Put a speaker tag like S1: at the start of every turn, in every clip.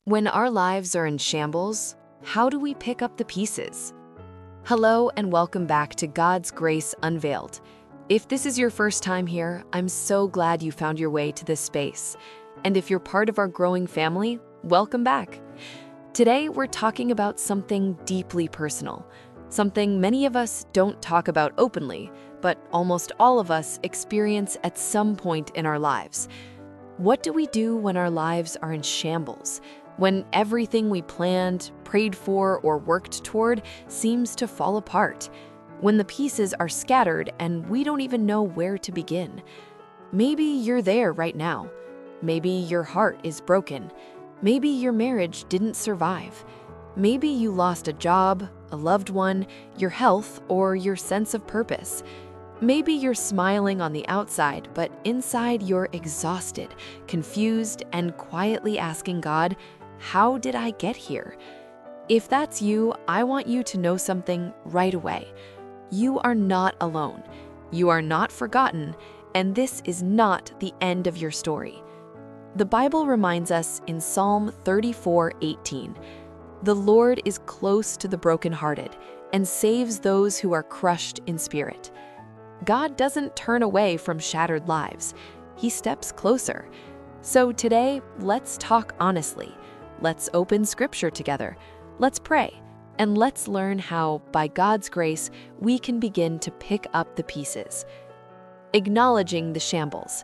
S1: When our lives are in shambles, how do we pick up the pieces? Hello and welcome back to God's Grace Unveiled. If this is your first time here, I'm so glad you found your way to this space. And if you're part of our growing family, welcome back. Today, we're talking about something deeply personal, something many of us don't talk about openly, but almost all of us experience at some point in our lives. What do we do when our lives are in shambles? When everything we planned, prayed for, or worked toward seems to fall apart? When the pieces are scattered and we don't even know where to begin? Maybe you're there right now. Maybe your heart is broken. Maybe your marriage didn't survive. Maybe you lost a job, a loved one, your health, or your sense of purpose. Maybe you're smiling on the outside, but inside you're exhausted, confused, and quietly asking God, how did I get here? If that's you, I want you to know something right away. You are not alone. You are not forgotten, and this is not the end of your story. The Bible reminds us in Psalm 34:18, "The Lord is close to the brokenhearted and saves those who are crushed in spirit." God doesn't turn away from shattered lives. He steps closer. So today, let's talk honestly. Let's open scripture together. Let's pray. And let's learn how, by God's grace, we can begin to pick up the pieces. Acknowledging the shambles.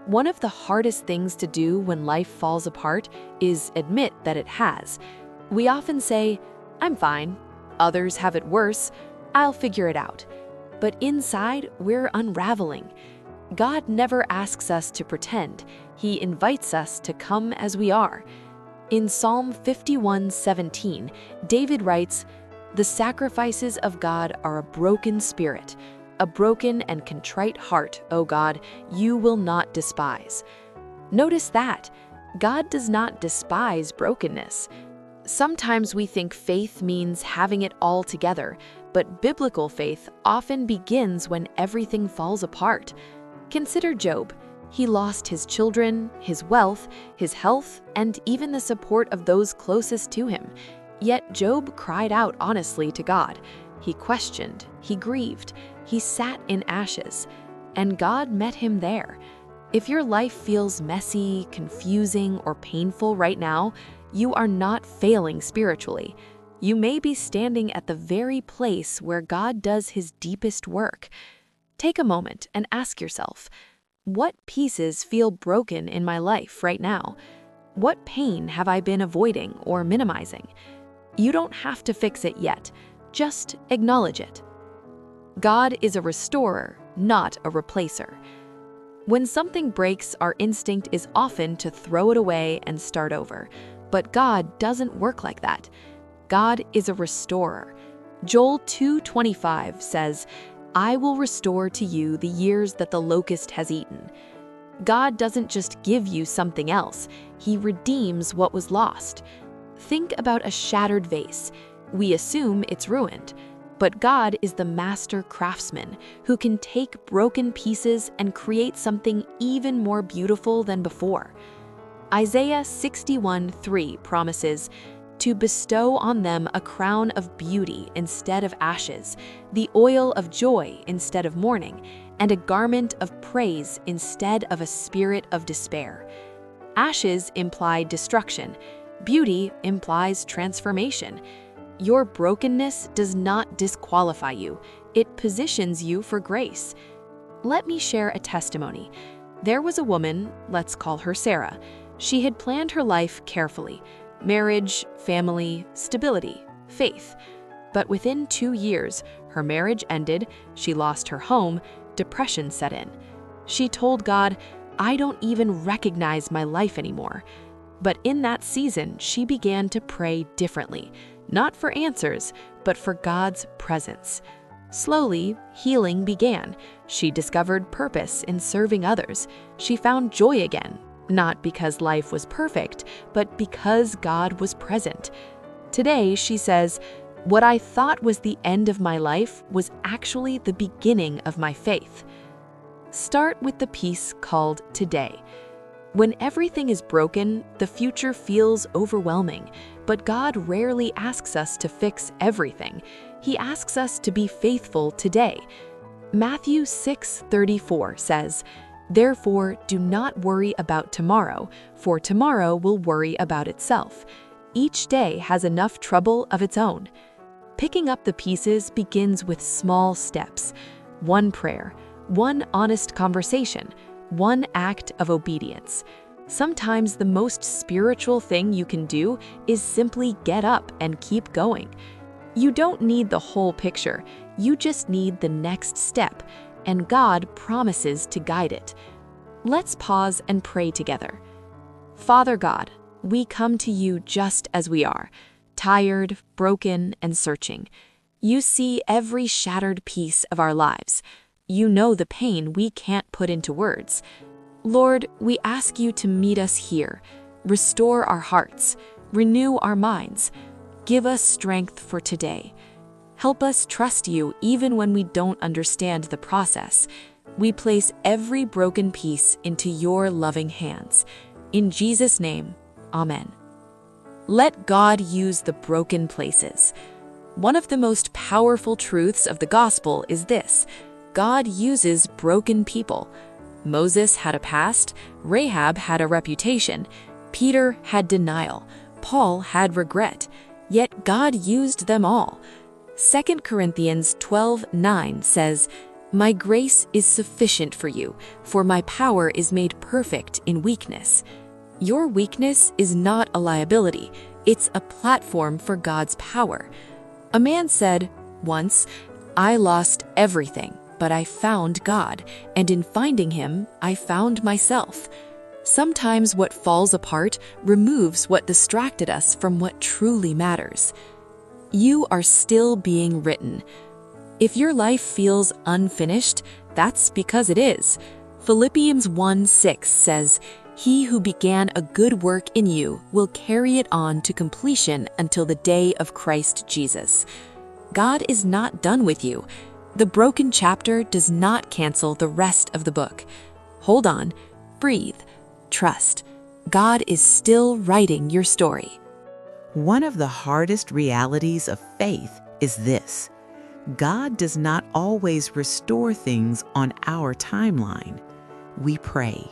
S1: One of the hardest things to do when life falls apart is admit that it has. We often say, "I'm fine. Others have it worse. I'll figure it out." But inside, we're unraveling. God never asks us to pretend. He invites us to come as we are. In Psalm 51:17, David writes, "The sacrifices of God are a broken spirit. A broken and contrite heart, O God, you will not despise." Notice that. God does not despise brokenness. Sometimes we think faith means having it all together, but biblical faith often begins when everything falls apart. Consider Job. He lost his children, his wealth, his health, and even the support of those closest to him. Yet Job cried out honestly to God. He questioned, he grieved, he sat in ashes, and God met him there. If your life feels messy, confusing, or painful right now, you are not failing spiritually. You may be standing at the very place where God does his deepest work. Take a moment and ask yourself, what pieces feel broken in my life right now? What pain have I been avoiding or minimizing? You don't have to fix it yet. Just acknowledge it. God is a restorer, not a replacer. When something breaks, our instinct is often to throw it away and start over. But God doesn't work like that. God is a restorer. Joel 2:25 says, "I will restore to you the years that the locust has eaten." God doesn't just give you something else. He redeems what was lost. Think about a shattered vase. We assume it's ruined. But God is the master craftsman who can take broken pieces and create something even more beautiful than before. Isaiah 61:3 promises, "To bestow on them a crown of beauty instead of ashes, the oil of joy instead of mourning, and a garment of praise instead of a spirit of despair." Ashes imply destruction. Beauty implies transformation. Your brokenness does not disqualify you. It positions you for grace. Let me share a testimony. There was a woman, let's call her Sarah. She had planned her life carefully. Marriage, family, stability, faith. But within 2 years, her marriage ended, she lost her home, depression set in. She told God, "I don't even recognize my life anymore." But in that season, she began to pray differently, not for answers, but for God's presence. Slowly, healing began. She discovered purpose in serving others. She found joy again. Not because life was perfect, but because God was present. Today, she says, "What I thought was the end of my life was actually the beginning of my faith." Start with the piece called Today. When everything is broken, the future feels overwhelming, but God rarely asks us to fix everything. He asks us to be faithful today. Matthew 6:34 says, "Therefore, do not worry about tomorrow, for tomorrow will worry about itself. Each day has enough trouble of its own." Picking up the pieces begins with small steps. One prayer, one honest conversation, one act of obedience. Sometimes the most spiritual thing you can do is simply get up and keep going. You don't need the whole picture, you just need the next step, and God promises to guide it. Let's pause and pray together. Father God, we come to you just as we are, tired, broken, and searching. You see every shattered piece of our lives. You know the pain we can't put into words. Lord, we ask you to meet us here, restore our hearts, renew our minds. Give us strength for today. Help us trust you even when we don't understand the process. We place every broken piece into your loving hands. In Jesus' name, Amen. Let God use the broken places. One of the most powerful truths of the gospel is this: God uses broken people. Moses had a past, Rahab had a reputation, Peter had denial, Paul had regret, yet God used them all. 2 Corinthians 12:9 says, "My grace is sufficient for you, for my power is made perfect in weakness." Your weakness is not a liability, it's a platform for God's power. A man said once, "I lost everything, but I found God, and in finding him, I found myself." Sometimes what falls apart removes what distracted us from what truly matters. You are still being written. If your life feels unfinished, that's because it is. Philippians 1:6 says, "He who began a good work in you will carry it on to completion until the day of Christ Jesus." God is not done with you. The broken chapter does not cancel the rest of the book. Hold on, breathe, trust. God is still writing your story.
S2: One of the hardest realities of faith is this: God does not always restore things on our timeline. We pray,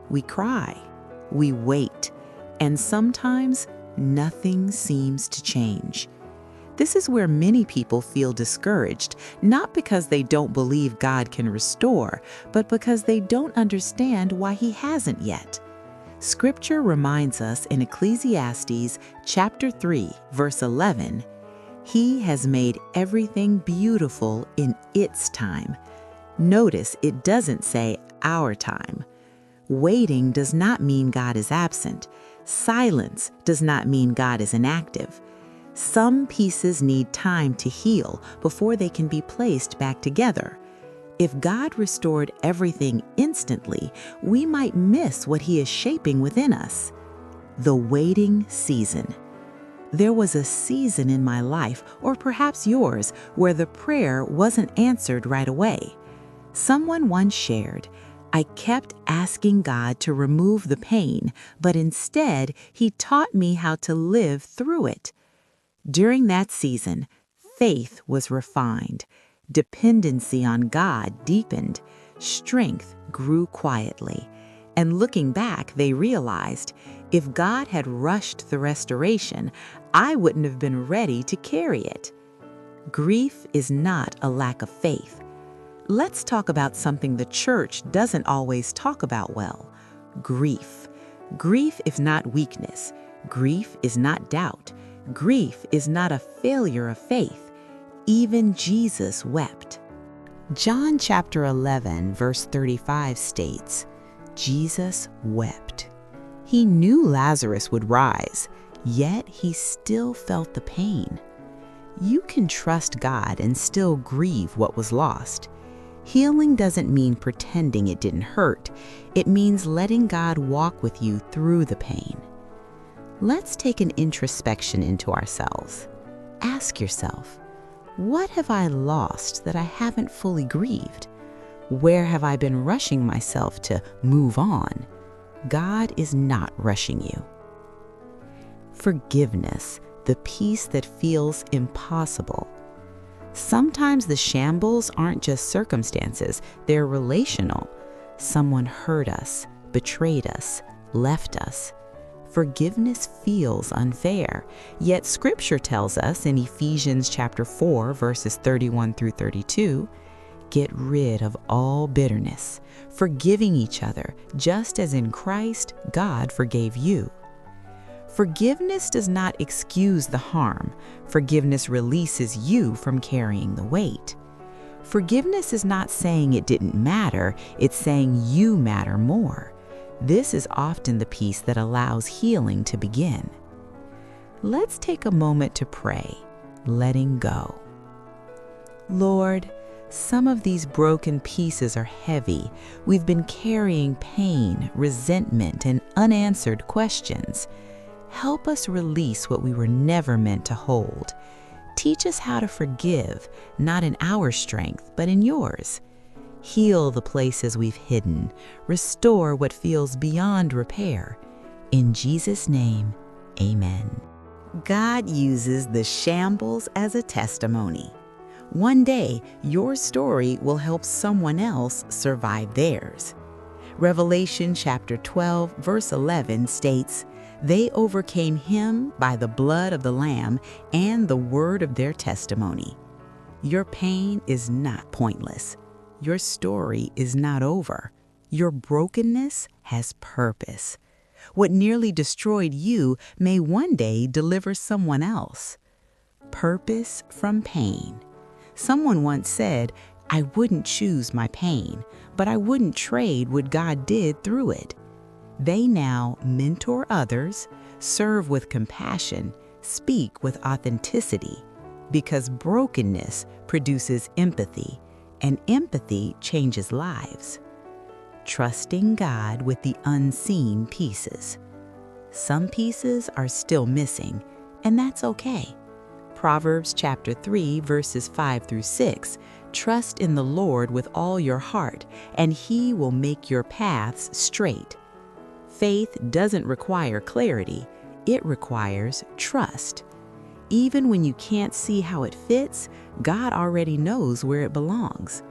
S2: we cry, we wait, and sometimes nothing seems to change. This is where many people feel discouraged, not because they don't believe God can restore, but because they don't understand why He hasn't yet. Scripture reminds us in Ecclesiastes chapter 3, verse 11, "He has made everything beautiful in its time." Notice it doesn't say our time. Waiting does not mean God is absent. Silence does not mean God is inactive. Some pieces need time to heal before they can be placed back together. If God restored everything instantly, we might miss what He is shaping within us. The waiting season. There was a season in my life, or perhaps yours, where the prayer wasn't answered right away. Someone once shared, "I kept asking God to remove the pain, but instead He taught me how to live through it." During that season, faith was refined, dependency on God deepened, strength grew quietly, and looking back, they realized, if God had rushed the restoration, I wouldn't have been ready to carry it. Grief is not a lack of faith. Let's talk about something the church doesn't always talk about well: grief. Grief is not weakness. Grief is not doubt. Grief is not a failure of faith. Even Jesus wept. John chapter 11, verse 35 states, Jesus wept. He knew Lazarus would rise, yet he still felt the pain. You can trust God and still grieve what was lost. Healing doesn't mean pretending it didn't hurt. It means letting God walk with you through the pain. Let's take an introspection into ourselves. Ask yourself, what have I lost that I haven't fully grieved? Where have I been rushing myself to move on? God is not rushing you. Forgiveness, the peace that feels impossible. Sometimes the shambles aren't just circumstances, they're relational. Someone hurt us, betrayed us, left us. Forgiveness feels unfair, yet Scripture tells us in Ephesians chapter 4, verses 31 through 32, get rid of all bitterness, forgiving each other, just as in Christ God forgave you. Forgiveness does not excuse the harm. Forgiveness releases you from carrying the weight. Forgiveness is not saying it didn't matter, it's saying you matter more. This is often the piece that allows healing to begin. Let's take a moment to pray, letting go. Lord, some of these broken pieces are heavy. We've been carrying pain, resentment, and unanswered questions. Help us release what we were never meant to hold. Teach us how to forgive, not in our strength, but in yours. Heal the places we've hidden. Restore what feels beyond repair. In Jesus' name, amen. God uses the shambles as a testimony. One day, your story will help someone else survive theirs. Revelation chapter 12, verse 11 states, "They overcame him by the blood of the Lamb and the word of their testimony." Your pain is not pointless. Your story is not over. Your brokenness has purpose. What nearly destroyed you may one day deliver someone else. Purpose from pain. Someone once said, "I wouldn't choose my pain, but I wouldn't trade what God did through it." They now mentor others, serve with compassion, speak with authenticity, because brokenness produces empathy, and empathy changes lives. Trusting God with the unseen pieces. Some pieces are still missing, and that's okay. Proverbs chapter 3, verses 5 through 6, "Trust in the Lord with all your heart, and He will make your paths straight." Faith doesn't require clarity, it requires trust. Even when you can't see how it fits, God already knows where it belongs.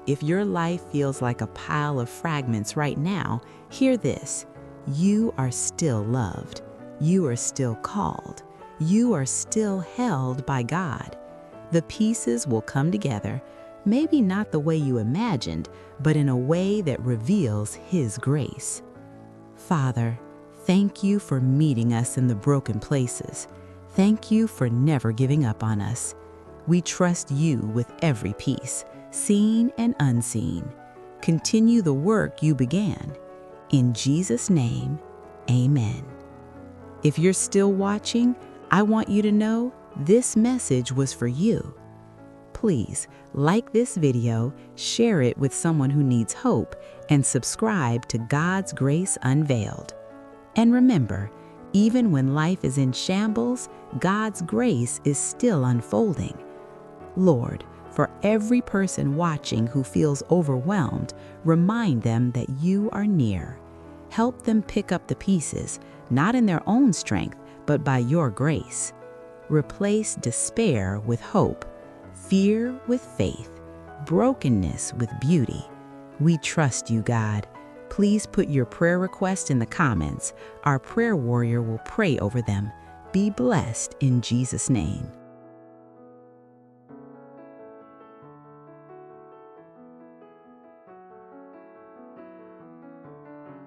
S2: If your life feels like a pile of fragments right now, hear this. You are still loved. You are still called. You are still held by God. The pieces will come together, maybe not the way you imagined, but in a way that reveals His grace. Father, thank you for meeting us in the broken places. Thank you for never giving up on us. We trust you with every piece, seen and unseen. Continue the work you began. In Jesus' name, amen. If you're still watching, I want you to know this message was for you. Please like this video, share it with someone who needs hope, and subscribe to God's Grace Unveiled. And remember, even when life is in shambles, God's grace is still unfolding. Lord, for every person watching who feels overwhelmed, remind them that you are near. Help them pick up the pieces, not in their own strength, but by your grace. Replace despair with hope, fear with faith, brokenness with beauty. We trust you, God. Please put your prayer request in the comments. Our prayer warrior will pray over them. Be blessed in Jesus' name.